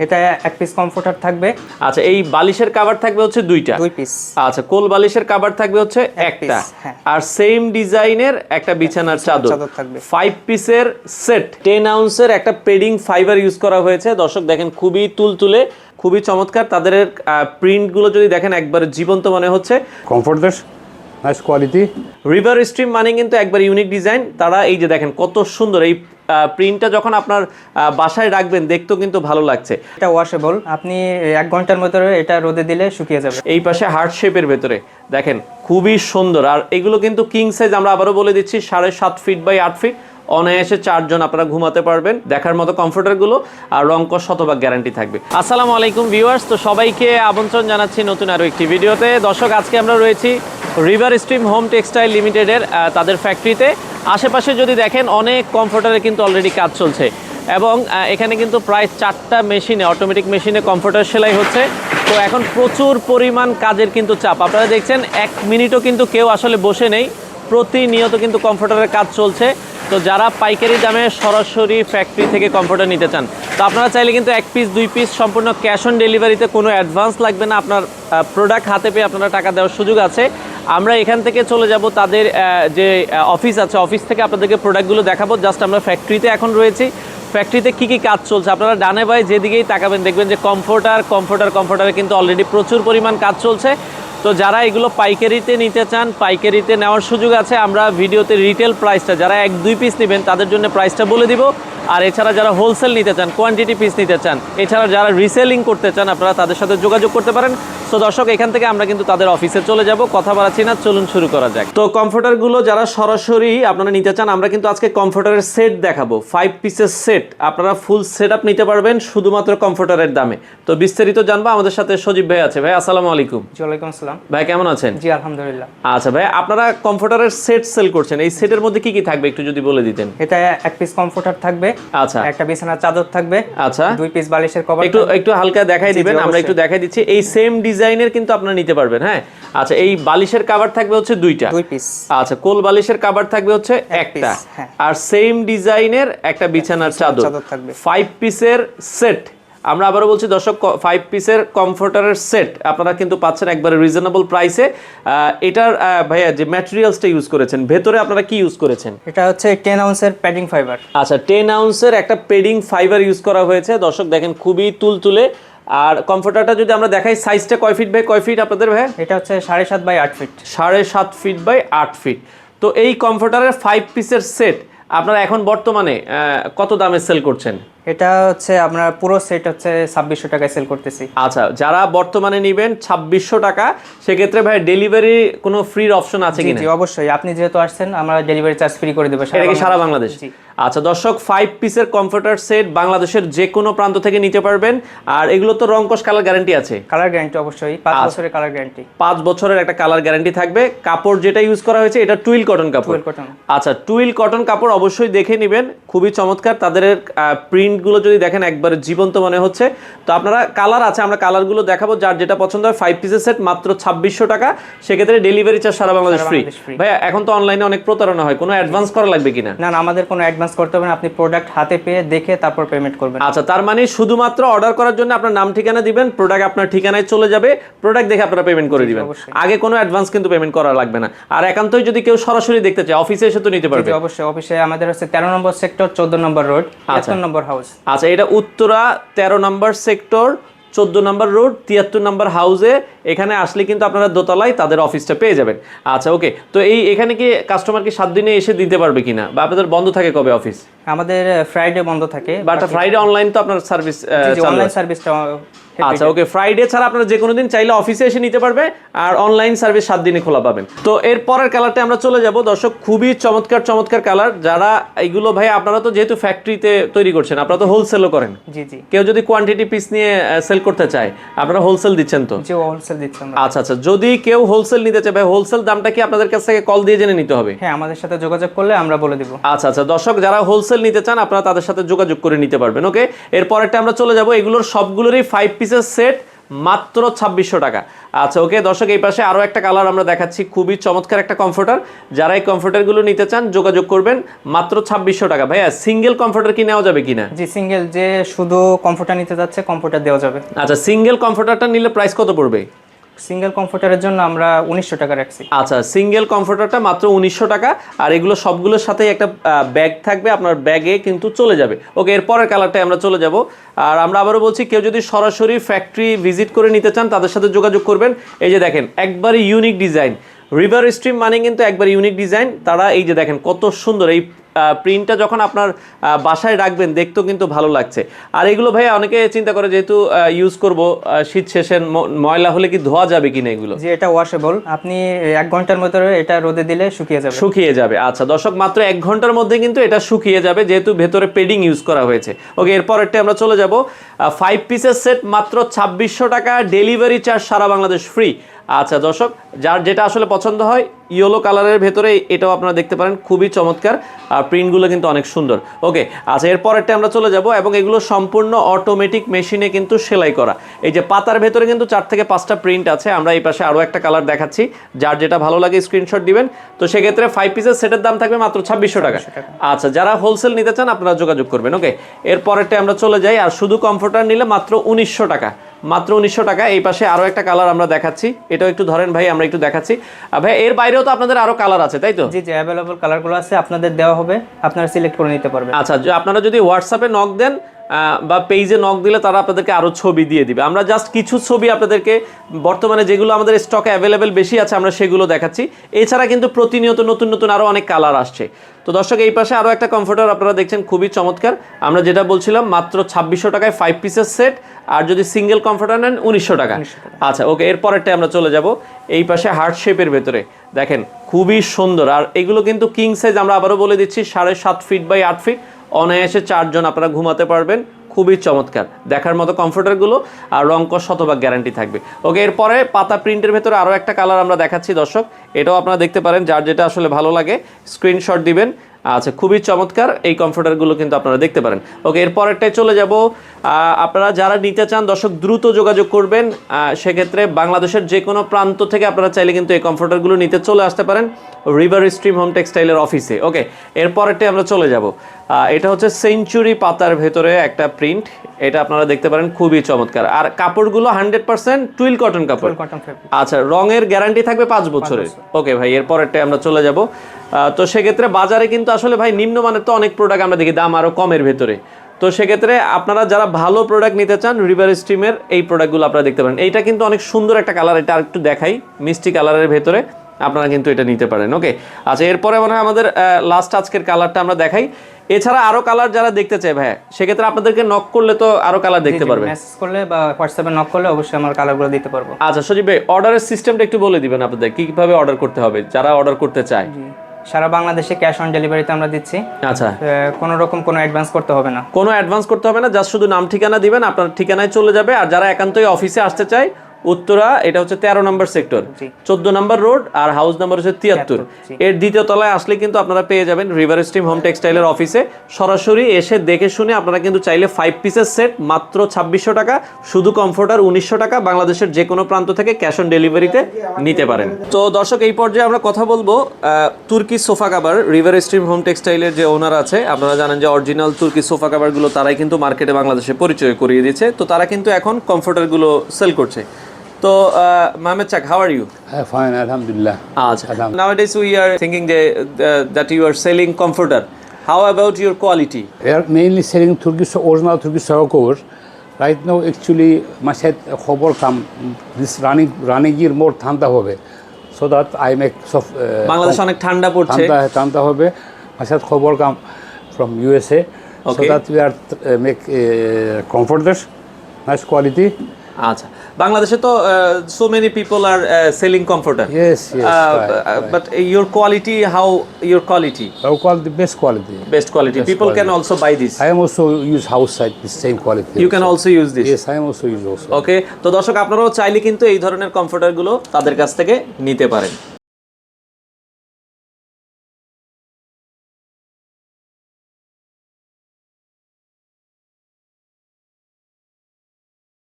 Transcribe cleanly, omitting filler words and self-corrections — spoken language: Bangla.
এটা এক পিস কমফোর্টার থাকবে। আচ্ছা, এই বালিশের কভার থাকবে হচ্ছে দুইটা, দুই পিস। আচ্ছা, কোল বালিশের কভার থাকবে হচ্ছে একটা, আর সেম ডিজাইনের একটা বিছানার চাদর থাকবে। 5 পিসের সেট, 10 আউন্সের একটা পেডিং ফাইবার ইউজ করা হয়েছে। দর্শক দেখেন খুবই তুলতুলে, খুবই চমৎকার। তাদের প্রিন্টগুলো যদি দেখেন একবারে জীবন্ত মনে হচ্ছে। কমফোর্টের নাইস কোয়ালিটি। রিভার স্ট্রিম মানে কিন্তু একবার ইউনিক ডিজাইন। তারা এই যে দেখেন কত সুন্দর এই প্রিন্টটা, যখন আপনার বাসায় রাখবেন দেখতেও কিন্তু ভালো লাগছে। এটা ওয়াশেবল, আপনি 1 ঘন্টার মধ্যে এটা রোদে দিলে শুকিয়ে যাবে। এই পাশে হার্ট শেপের ভেতরে দেখেন খুবই সুন্দর। আর এগুলো কিন্তু কিং সাইজ, আমরা আবারও বলে দিচ্ছি 7.5 ফিট বাই 8 ফিট, অনায়াসে 4 জন আপনারা ঘুমাতে পারবেন। দেখার মতো কমফোর্টারগুলো, আর রংকশ শতভাগ গ্যারান্টি থাকবে। আসসালামু আলাইকুম ভিউয়ার্স, তো সবাইকে আমন্ত্রণ জানাচ্ছি নতুন আরও একটি ভিডিওতে। দর্শক আজকে আমরা রয়েছি রিভার স্ট্রিম হোম টেক্সটাইল লিমিটেডের তাদের ফ্যাক্টরিতে। আশেপাশে যদি দেখেন অনেক কমফোর্টারে কিন্তু অলরেডি কাজ চলছে, এবং এখানে কিন্তু প্রায় 4টা মেশিনে, অটোমেটিক মেশিনে কমফোর্টার সেলাই হচ্ছে। তো এখন প্রচুর পরিমাণ কাজের কিন্তু চাপ। আপনারা দেখছেন 1 মিনিটও কিন্তু কেউ আসলে বসে নেই, প্রতিনিয়ত কিন্তু কমফোর্টারের কাজ চলছে। তো যারা পাইকারি দামে সরাসরি ফ্যাক্টরি থেকে কমফোর্টার নিতে চান, তো আপনারা চাইলে কিন্তু 1 পিস 2 পিস সম্পূর্ণ ক্যাশ অন ডেলিভারিতে, কোনো অ্যাডভান্স লাগবে না। আপনার প্রোডাক্ট হাতে পেয়ে আপনারা টাকা দেওয়ার সুযোগ আছে। আমরা এখান থেকে চলে যাব তাদের যে অফিস আছে, অফিস থেকে আপনাদেরকে প্রোডাক্টগুলো দেখাবো। জাস্ট আমরা ফ্যাক্টরিতে এখন রয়েছি। ফ্যাক্টরিতে কী কী কাজ চলছে আপনারা ডানে বাই যেদিকেই তাকাবেন দেখবেন যে কমফোর্টারে কিন্তু অলরেডি প্রচুর পরিমাণ কাজ চলছে। তো যারা এগুলো পাইকারিতে নিতে চান, পাইকারিতে নেওয়ার সুযোগ আছে। আমরা ভিডিওতে রিটেল প্রাইসটা, যারা 1-2 পিস নেবেন তাদের জন্য প্রাইসটা বলে দিব। আর এছাড়া যারা হোলসেল নিতে চান, কোয়ান্টিটি পিস নিতে চান, এছাড়া যারা রিসেলিং করতে চান, আপনারা তাদের সাথে যোগাযোগ করতে পারেন। সো দর্শক, এখান থেকে আমরা কিন্তু তাদের অফিসে চলে যাব, কথা বাড়াচ্ছি না, চলুন শুরু করা যাক। তো কমফোর্টারগুলো যারা সরাসরি আপনারা নিতে চান, আমরা কিন্তু আজকে কমফোর্টারের সেট দেখাবো, 5 পিসের সেট। আপনারা ফুল সেট আপ নিতে পারবেন শুধুমাত্র কমফোর্টারের দামে। তো বিস্তারিত জানবো, আমাদের সাথে সজীব ভাই আছে। ভাই আসসালামু আলাইকুম। ওয়ালাইকুম আসসালাম। ভাই কেমন আছেন? জি আলহামদুলিল্লাহ। আচ্ছা ভাই, আপনারা কমফোর্টারের সেট সেল করছেন, এই সেটের মধ্যে কি কি থাকবে একটু যদি বলে দিতেন। এটা এক পিস কমফোর্টার থাকবে, আচ্ছা, একটা বিছানার চাদর থাকবে, আচ্ছা, 2 পিস বালিশের কভার। একটু হালকা দেখাই দিবেন, আমরা একটু দেখাই দিচ্ছি। এই সেম ডিজাইনের কিন্তু আপনারা নিতে পারবেন। হ্যাঁ, আচ্ছা, এই বালিশের কভার থাকবে হচ্ছে দুইটা, 2 পিস। আচ্ছা, কোল বালিশের কভার থাকবে হচ্ছে একটা, আর সেম ডিজাইনের একটা বিছানার চাদর থাকবে। 5 পিসের সেট। আমরা আবারও বলছি দর্শক, 5 পিসের কমফোর্টারের সেট আপনারা কিন্তু পাচ্ছেন একবারে রিজনেবল প্রাইসে। এটার ভাইয়া যে ম্যাটেরিয়ালসটা ইউজ করেছেন, ভেতরে আপনারা কি ইউজ করেছেন? এটা হচ্ছে 10 আউন্সের প্যাডিং ফাইবার। আচ্ছা, 10 আউন্সের একটা পেডিং ফাইবার ইউজ করা হয়েছে। দর্শক দেখেন খুবই তুলতুলে। আর কমফোর্টারটা যদি আমরা দেখাই, সাইজটা কয় ফিট বাই কয় ফিট আপনাদের ভাই? এটা হচ্ছে 7.5 by 8 feet. 7.5 feet by 8 feet. তো এই কমফোর্টারের 5 পিসের সেট আপনারা এখন বর্তমানে কত দামে সেল করছেন? এটা হচ্ছে আমরা পুরো সেট হচ্ছে 2600 টাকায় সেল করতেছি। আচ্ছা, যারা বর্তমানে নেবেন 2600 টাকা, সেক্ষেত্রে ভাই ডেলিভারি কোনো ফ্রির অপশন আছে কিনা? জি অবশ্যই, আপনি যেহেতু আসছেন আমরা ডেলিভারি চার্জ ফ্রি করে দেব সারা বাংলাদেশ। আচ্ছা দর্শক, 5 পিসের কমফোর্টার সেট বাংলাদেশের যে কোনো প্রান্ত থেকে নিতে পারবেন। আর এগুলো তো রংকশ কালার গ্যারান্টি আছে? কালার গ্যারান্টি অবশ্যই, 5 বছরের কালার গ্যারান্টি। 5 বছরের একটা কালার গ্যারান্টি থাকবে। কাপড় যেটা ইউজ করা হয়েছে এটা টুইল কটন কাপড়। আচ্ছা, টুইল কটন কাপড় অবশ্যই দেখে নেবেন, খুবই চমৎকার। তাদের প্রিন্টগুলো যদি দেখেন একবারে জীবন্ত মনে হচ্ছে। তো আপনারা কালার আছে, আমরা কালারগুলো দেখাবো, যার যেটা পছন্দ হয়। 5 পিসের সেট মাত্র 2600 টাকা, সেক্ষেত্রে ডেলিভারি চার্জ সারা বাংলাদেশ ফ্রি। ভাইয়া এখন তো অনলাইনে অনেক প্রতারণা হয়, কোনো অ্যাডভান্স করা লাগবে কিনা? না, আমাদের কোনো অ্যাডভান্স করতে হবে না, আপনি প্রোডাক্ট হাতে পেয়ে দেখে তারপর পেমেন্ট করবেন। আচ্ছা, তার মানে শুধুমাত্র অর্ডার করার জন্য আপনার নাম ঠিকানা দিবেন, প্রোডাক্ট আপনার ঠিকানায় চলে যাবে, প্রোডাক্ট দেখে আপনারা পেমেন্ট করে দিবেন। আগে কোনো অ্যাডভান্স কিন্তু পেমেন্ট করা লাগবে না। আর একান্তই যদি কেউ সরাসরি দেখতে চায়, অফিসে এসে তো নিতে পারবে? অবশ্যই, অফিসে আমাদের হচ্ছে 13 নম্বর সেক্টর, 14 নম্বর রোড, 73 নম্বর হাউস। আচ্ছা, এটা উত্তরা 13 নম্বর সেক্টর, 14 নম্বর রোড, 73 নম্বর হাউসে। এখানে আসলে কিন্তু আপনারা দোতলায় তাদের অফিসটা পেয়ে যাবেন। আচ্ছা ওকে, তো এখানে কি কাস্টমার কি 7 দিনে এসে দিতে পারবে কিনা, বা আপনাদের বন্ধ থাকে কবে অফিস? আমাদের ফ্রাইডে বন্ধ থাকে, বাট ফ্রাইডে অনলাইন তো আপনার সার্ভিস, অনলাইন সার্ভিসটা। আচ্ছা ওকে, ফ্রাইডে ছাড়া আপনারা যে কোনো দিন চাইলে অফিসে এসে নিতে পারবে, আর অনলাইন সার্ভিস 7 দিনে খোলা পাবেন। তো এর পরের কালারটা আমরা চলে যাব দর্শক, খুবই চমৎকার কালার। যারা এইগুলো ভাই, আপনারা তো যেহেতু ফ্যাক্টরিতে তৈরি করছেন, আপনারা তো হোলসেলও করেন। জি জি। কেউ যদি কোয়ান্টিটি পিস নিয়ে সেল করতে চায়, আপনারা হোলসেল দিচ্ছেন তো? জি হোলসেল দিচ্ছেন। আচ্ছা, যদি কেউ হোলসেল নিতে চায় ভাই, হোলসেল দামটা কি আপনাদের কাছ থেকে কল দিয়ে জেনে নিতে হবে? হ্যাঁ, আমাদের সাথে যোগাযোগ করলে আমরা বলে দিব। আচ্ছা দর্শক, যারা হোলসেল নিতে চান আপনারা তাদের সাথে যোগাযোগ করে নিতে পারবেন। ওকে, এর পরেরটা আমরা চলে যাব, এগুলোর সবগুলোরই 5 পিসের সেট মাত্র 2600 টাকা। আচ্ছা ওকে দর্শক, এই পাশে আরও একটা কালার আমরা দেখাচ্ছি, খুবই চমৎকার একটা কমফোর্টার। যারা এই কমফোর্টারগুলো নিতে চান যোগাযোগ করবেন, মাত্র 2600 টাকা। ভাইয়া সিঙ্গেল কমফোর্টার কি নেওয়া যাবে কিনা? জি, সিঙ্গেল যে শুধু কমফোর্টার নিতে যাচ্ছে কমফোর্টার দেওয়া যাবে। আচ্ছা সিঙ্গেল কমফোর্টারটা নিলে প্রাইস কত পড়বে? সিঙ্গেল কমফোর্টারের জন্য আমরা 1900 টাকা রাখছি। আচ্ছা সিঙ্গেল কমফোর্টারটা মাত্র 1900 টাকা, আর এগুলো সবগুলোর সাথেই একটা ব্যাগ থাকবে, আপনার ব্যাগে কিন্তু চলে যাবে। ওকে, এরপরের কালারটায় আমরা চলে যাব। আর আমরা আবারও বলছি, কেউ যদি সরাসরি ফ্যাক্টরি ভিজিট করে নিতে চান তাদের সাথে যোগাযোগ করবেন। এই যে দেখেন একবারে ইউনিক ডিজাইন, রিভার স্ট্রিম মানে কিন্তু একবার ইউনিক ডিজাইন। তারা এই যে দেখেন কত সুন্দর এই প্রিন্টটা যখন আপনার বাসায় রাখবেন দেখতেও কিন্তু ভালো লাগছে। আর এগুলো ভাই অনেকে চিন্তা করে যেহেতু ইউজ করব শীত শেষে ময়লা হলে কি ধোয়া যাবে কিনা এগুলো? যে এটা ওয়াশেবল, আপনি 1 ঘন্টার মধ্যে এটা রোদে দিলে শুকিয়ে যাবে। আচ্ছা দর্শক, মাত্র 1 ঘন্টার মধ্যে কিন্তু এটা শুকিয়ে যাবে যেহেতু ভেতরে পেডিং ইউজ করা হয়েছে। ওকে, এরপরেরটা আমরা চলে যাব। 5 পিসের সেট মাত্র 2600 টাকা, ডেলিভারি চার্জ সারা বাংলাদেশ ফ্রি। আচ্ছা দর্শক, যার যেটা আসলে পছন্দ হয়, ইয়েলো কালারের ভেতরে এটাও আপনারা দেখতে পারেন, খুবই চমৎকার। আর প্রিন্টগুলো কিন্তু অনেক সুন্দর। ওকে, আচ্ছা এরপরেরটা আমরা চলে যাব, এবং এগুলো সম্পূর্ণ অটোমেটিক মেশিনে কিন্তু সেলাই করা। এই যে পাতার ভেতরে কিন্তু 4 থেকে 5টা প্রিন্ট আছে। আমরা এই পাশে আরও একটা কালার দেখাচ্ছি, যার যেটা ভালো লাগে স্ক্রিনশট দিবেন। তো সেক্ষেত্রে 5 পিসের সেটের দাম থাকবে মাত্র 2600 টাকা। আচ্ছা, যারা হোলসেল নিতে চান আপনারা যোগাযোগ করবেন। ওকে, এরপরেরটা আমরা চলে যাই। আর শুধু কমফোর্টার নিলে মাত্র 1900 টাকা, মাত্র 1900 টাকা। এই পাশে আরও একটা কালার আমরা দেখাচ্ছি, এটাও একটু ধরেন ভাই, আমরা একটু দেখাচ্ছি। ভাই এর বাইরেও তো আপনাদের আরো কালার আছে তাই তো? জি জি, অ্যাভেলেবল কালারগুলো আছে, আপনাদের দেওয়া হবে, আপনারা সিলেক্ট করে নিতে পারবেন। আচ্ছা, আপনারা যদি হোয়াটসঅ্যাপে নক দেন বা পেজে নক দিলে তারা আপনাদেরকে আরও ছবি দিয়ে দিবে। আমরা জাস্ট কিছু ছবি আপনাদেরকে বর্তমানে যেগুলো আমাদের স্টকে অ্যাভেলেবেল বেশি আছে আমরা সেগুলো দেখাচ্ছি। এছাড়া কিন্তু প্রতিনিয়ত নতুন নতুন আরও অনেক কালার আসছে। তো দর্শক, এই পাশে আরও একটা কমফোর্টার আপনারা দেখছেন, খুবই চমৎকার। আমরা যেটা বলছিলাম মাত্র 2600 টাকায় 5 পিসের সেট, আর যদি সিঙ্গেল কমফোর্টার নেন 1900 টাকা। আচ্ছা ওকে, এরপরেরটা আমরা চলে যাব। এই পাশে হার্ট শেপের ভেতরে দেখেন খুবই সুন্দর, আর এগুলো কিন্তু কিং সাইজ। আমরা আবারও বলে দিচ্ছি 7.5 ফিট বাই 8 ফিট, অনায়াসে 4 জন আপনারা ঘুমাতে পারবেন। খুবই চমৎকার দেখার মতো কমফোর্টারগুলো, আর রংকশ শতভাগ গ্যারান্টি থাকবে। ওকে, এরপরে পাতা প্রিন্টের ভেতরে আরও একটা কালার আমরা দেখাচ্ছি দর্শক, এটাও আপনারা দেখতে পারেন, যার যেটা আসলে ভালো লাগে স্ক্রিনশট দিবেন। আচ্ছা, খুবই চমৎকার এই কমফোর্টারগুলো কিন্তু আপনারা দেখতে পারেন। ওকে, এরপরেরটাই চলে যাব। আপনারা যারা নিতে চান দর্শক দ্রুত যোগাযোগ করবেন। সেক্ষেত্রে বাংলাদেশের যে কোনো প্রান্ত থেকে আপনারা চাইলে কিন্তু এই কমফোর্টারগুলো নিতে চলে আসতে পারেন রিভার স্ট্রিম হোম টেক্সটাইলের অফিসে। ওকে, এরপরেরটাই আমরা চলে যাব। এটা হচ্ছে সেঞ্চুরি পাতার ভেতরে একটা প্রিন্ট, এটা আপনারা দেখতে পারেন, খুবই চমৎকার। আর কাপড়গুলো 100% টুইল কটন কাপড়। আচ্ছা, রঙের গ্যারান্টি থাকবে 5 বছরের। ওকে ভাই, এরপরেরটাই আমরা চলে যাব। তো সেক্ষেত্রে বাজারে কিন্তু আসলে ভাই নিম্নমানের তো অনেক প্রোডাক্ট আমরা দেখি দাম আরও কমের ভেতরে। তো সেক্ষেত্রে আপনারা যারা ভালো প্রোডাক্ট নিতে চান রিভার স্ট্রিমের এই প্রোডাক্টগুলো আপনারা দেখতে পারেন। এইটা কিন্তু অনেক সুন্দর একটা কালার, এটা আরেকটু দেখাই, মিষ্টি কালারের ভেতরে আপনারা কিন্তু এটা নিতে পারেন। ওকে, আচ্ছা এরপরে মনে হয় আমাদের লাস্ট আজকের কালারটা আমরা দেখাই। এছাড়া আরো কালার যারা দেখতে চায় ভাই, সেক্ষেত্রে আপনাদেরকে নক করলে তো আরো কালার দেখতে পারবে, মেসেজ করলে বা হোয়াটসঅ্যাপে নক করলে অবশ্যই আমরা কালারগুলো দিতে পারবো। আচ্ছা সজীব ভাই, অর্ডারের সিস্টেমটা একটু বলে দিবেন আপনাদের, কিভাবে অর্ডার করতে হবে যারা অর্ডার করতে চায়? সারা বাংলাদেশে ক্যাশ অন ডেলিভারিতে আমরা দিচ্ছি। আচ্ছা, কোনো রকম কোনো অ্যাডভান্স করতে হবে না, কোনো অ্যাডভান্স করতে হবে না, জাস্ট শুধু নাম ঠিকানা দিবেন, আপনার ঠিকানায় চলে যাবে। আর যারা একান্তই অফিসে আসতে চায়, উত্তরা, এটা হচ্ছে 13 নম্বর সেক্টর, 14 নম্বর রোড, আর হাউস নাম্বার হচ্ছে 73। এর দ্বিতীয় তলায় আসলে কিন্তু আপনারা পেয়ে যাবেন রিভার স্ট্রিম হোম টেক্সটাইলের অফিসে। সরাসরি এসে দেখে শুনে আপনারা কিন্তু চাইলে 5 পিসের সেট মাত্র 2600 টাকা, শুধু কমফোর্টার 1900 টাকা, বাংলাদেশের যে কোনো প্রান্ত থেকে ক্যাশ অন ডেলিভারিতে নিতে পারেন। তো দর্শক, এই পর্যায়ে আমরা কথা বলবো তুর্কি sofa cover. River stream home টেক্সটাইলের যে ওনার আছে, আপনারা জানেন যে অরিজিনাল তুর্কি সোফা কাভারগুলো তারাই কিন্তু মার্কেটে বাংলাদেশে পরিচয় করিয়ে দিয়েছে। তো তারা কিন্তু এখন কমফোর্টারগুলো সেল করছে। So, Mohammed Chak, how are you? Fine, Alhamdulillah. Nowadays we are thinking that you are selling comforter. How about your quality? We are mainly selling Turkish, original Turkish sofa cover. Right now, actually, my set খবর come this running year more ঠান্ডা হবে, so that I make soft. বাংলাদেশে অনেক ঠান্ডা পড়ছে। ঠান্ডা হবে। My set খবর come from USA, so that we are make comforters, nice quality. আচ্ছা, বাংলাদেশে তো so many people are selling comforter. Yes. But your quality, how your quality? Our quality, best quality. Best quality. People can also buy this. I am also use house side the same quality. You can also use this. Yes, I am also use also. Okay, তো দর্শক আপনারাও চাইলে কিন্তু এই ধরনের কমফোর্টারগুলো তাদের কাছ থেকে নিতে পারেন।